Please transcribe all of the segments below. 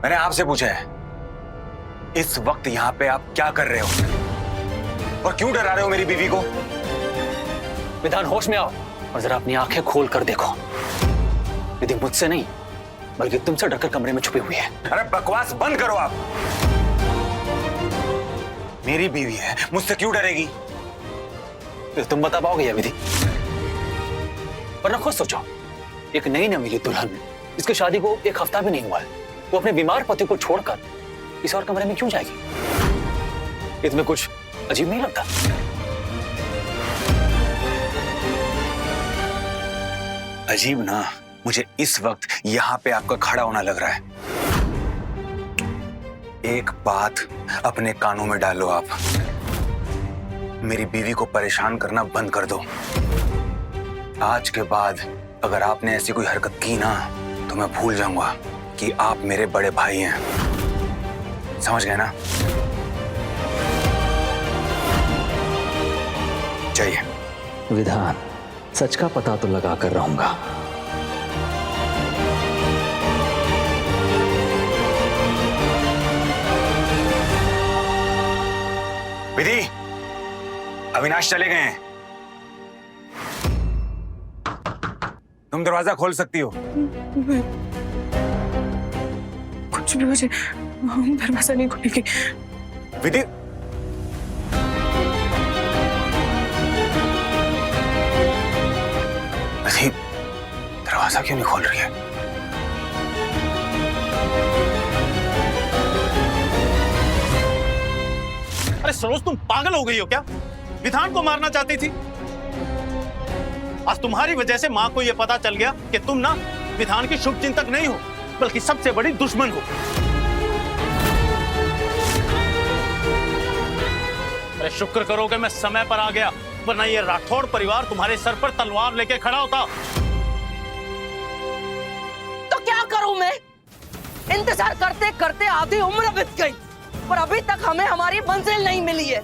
मैंने आपसे पूछा है, इस वक्त यहाँ पे आप क्या कर रहे हो और क्यों डरा रहे हो मेरी बीवी को? विधान, होश में आओ और जरा अपनी आंखें खोल कर देखो। विधि मुझसे नहीं बल्कि तुमसे डरकर कमरे में छुपी हुई है। अरे बकवास बंद करो आप। मेरी बीवी है, मुझसे क्यों डरेगी? फिर तुम बता पाओगे या विधि? वरना खुद सोचो, एक नई नवीली दुल्हन जिसकी शादी को एक हफ्ता भी नहीं हुआ है, वो अपने बीमार पति को छोड़कर किसी और कमरे में क्यों जाएगी? इसमें कुछ अजीब नहीं लगता? अजीब ना, मुझे इस वक्त यहाँ पे आपका खड़ा होना लग रहा है। एक बात अपने कानों में डालो आप, मेरी बीवी को परेशान करना बंद कर दो। आज के बाद अगर आपने ऐसी कोई हरकत की ना तो मैं भूल जाऊंगा कि आप मेरे बड़े भाई हैं। समझ गए ना? चाहिए विधान, सच का पता तो लगा कर रहूंगा। विधि, अविनाश चले गए हैं। तुम दरवाजा खोल सकती हो। कुछ भी हो जाए, हम दरवाजा नहीं खोलेंगे। विधि, विधि, दरवाजा क्यों नहीं खोल रही है? अरे सरोज, तुम पागल हो गई हो क्या? विधान को मारना चाहती थी। आज तुम्हारी वजह से माँ को यह पता चल गया कि तुम ना विधान की शुभ चिंतक नहीं हो बल्कि सबसे बड़ी दुश्मन हो। अरे शुक्र करो कि मैं समय पर आ गया, वरना ये राठौड़ परिवार तुम्हारे सर पर तलवार लेके खड़ा होता। तो क्या करूं मैं? इंतजार करते करते आधी उम्र बीत गई पर अभी तक हमें हमारी मंजिल नहीं मिली है।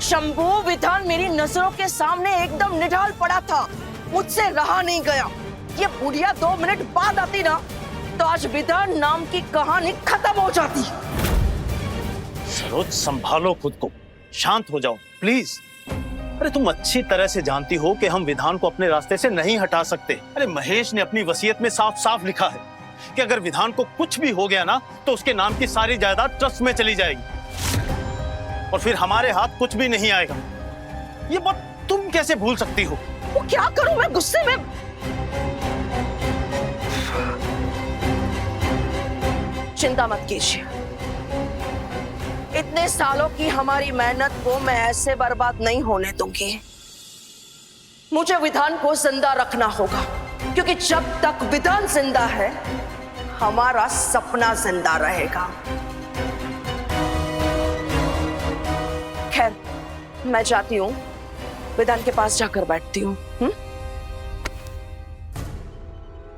शंभू विधान मेरी नजरों के सामने एकदम निढाल पड़ा था, मुझसे रहा नहीं गया। ये बुढ़िया 2 मिनट बाद आती ना तो आज विधान नाम की कहानी खत्म हो जाती। सरोज, संभालो खुद को, शांत हो जाओ प्लीज। अरे तुम अच्छी तरह से जानती हो कि हम विधान को अपने रास्ते से नहीं हटा सकते। अरे महेश ने अपनी वसीयत में साफ साफ लिखा है कि अगर विधान को कुछ भी हो गया ना तो उसके नाम की सारी जायदाद ट्रस्ट में चली जाएगी और फिर हमारे हाथ कुछ भी नहीं आएगा। ये बात तुम कैसे भूल सकती हो? वो क्या करूं मैं गुस्से में? चिंता मत कीजिए, इतने सालों की हमारी मेहनत को मैं ऐसे बर्बाद नहीं होने दूंगी। मुझे विधान को जिंदा रखना होगा क्योंकि जब तक विधान जिंदा है हमारा सपना जिंदा रहेगा। खैर, मैं जाती हूँ, विधान के पास जाकर बैठती हूँ।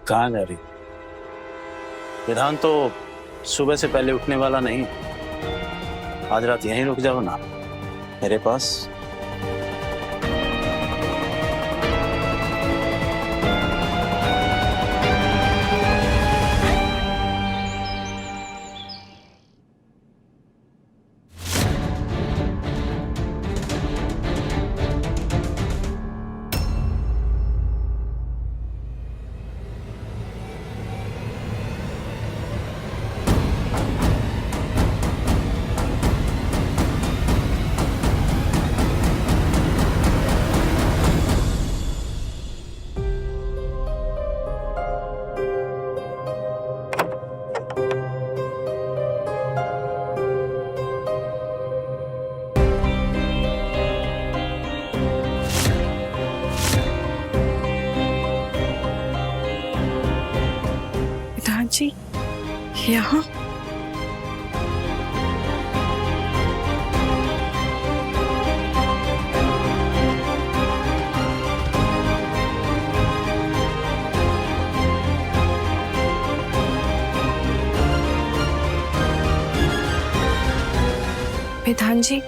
कहाँ जा रही? विधान तो सुबह से पहले उठने वाला नहीं। आज रात यहीं रुक जाओ ना मेरे पास। जी, यहाँ? विधान जी,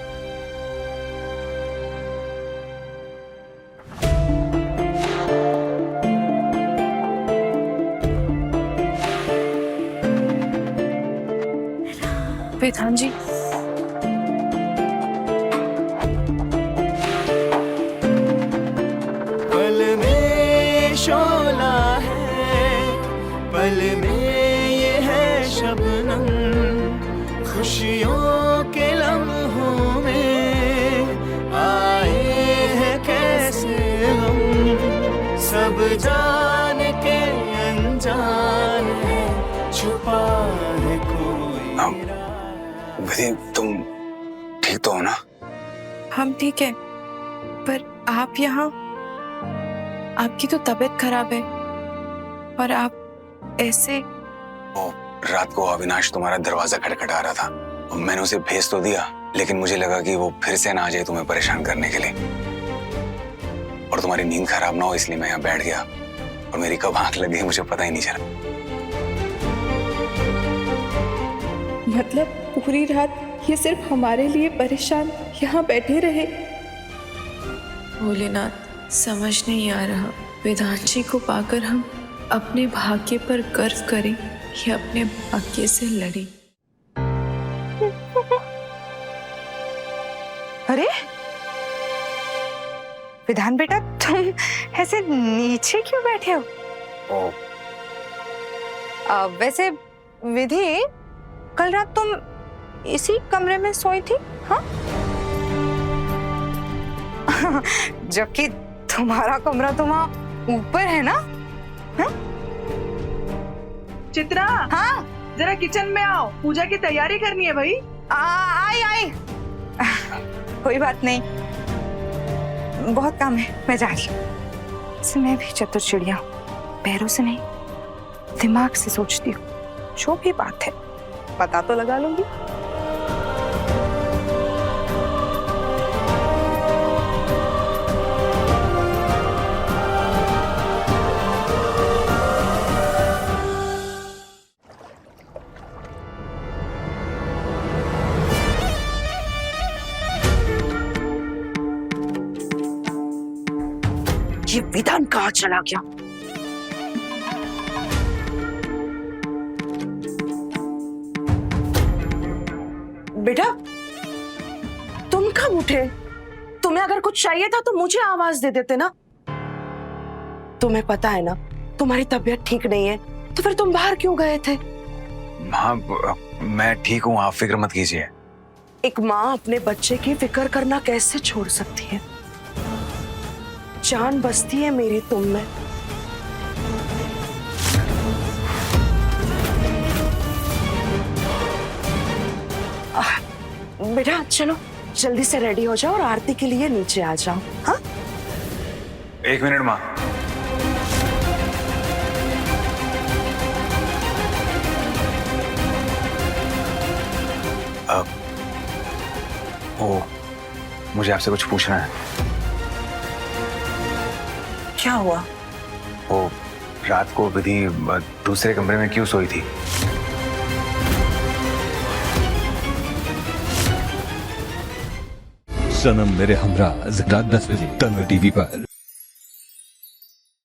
विधान जी, पल में शोला है, पल में ये है शबनम, खुशियों के लम्हों में आए हैं कैसे हम, सब जान के अनजान है, छुपा है कोई राज। विधि, तुम ठीक तो हो ना? हम ठीक है, पर आप यहाँ, आपकी तो तबीयत खराब है और आप ऐसे। वो रात को अविनाश तुम्हारा दरवाजा खटखटा रहा था, मैंने उसे भेज तो दिया, लेकिन मुझे लगा कि वो फिर से ना आ जाए तुम्हें परेशान करने के लिए, और तुम्हारी नींद खराब ना हो इसलिए मैं यहाँ बैठ गया, और मेरी कब आंख लग गई मुझे पता ही नहीं चला। मतलब पूरी रात ये सिर्फ हमारे लिए परेशान यहाँ बैठे रहे। भोलेनाथ, समझ नहीं आ रहा, विधान जी को पाकर हम अपने भाग्य पर गर्व करें या अपने भाग्य से लड़ें। अरे विधान बेटा, तुम ऐसे नीचे क्यों बैठे हो? ओ, वैसे विधि, कल रात तुम इसी कमरे में सोई थी? हाँ जबकि तुम्हारा कमरा तो वहाँ ऊपर है ना? हाँ? चित्रा, हाँ जरा किचन में आओ, पूजा की तैयारी करनी है भाई। आई आई कोई बात नहीं, बहुत काम है, मैं जा रही हूँ। वैसे मैं भी चतुर चिड़िया हूँ, पैरों से नहीं दिमाग से सोचती हूँ, जो भी बात है पता तो लगा लूंगी। ये विधान कहाँ चला गया? बेटा, तुम कब उठे? तुम्हें अगर कुछ चाहिए था तो मुझे आवाज दे देते ना। तुम्हें पता है ना तुम्हारी तबीयत ठीक नहीं है, तो फिर तुम बाहर क्यों गए थे? हाँ मैं ठीक हूँ, आप फिक्र मत कीजिए। एक माँ अपने बच्चे की फिक्र करना कैसे छोड़ सकती है? जान बसती है मेरी तुम में। बेटा चलो जल्दी से रेडी हो जाओ और आरती के लिए नीचे आ जाओ। हाँ, एक मिनट माँ। ओ, मुझे आपसे कुछ पूछना है। क्या हुआ? वो रात को विधि दूसरे कमरे में क्यों सोई थी? सनम मेरे हमरा रात 10 बजे तन्वर टीवी पर।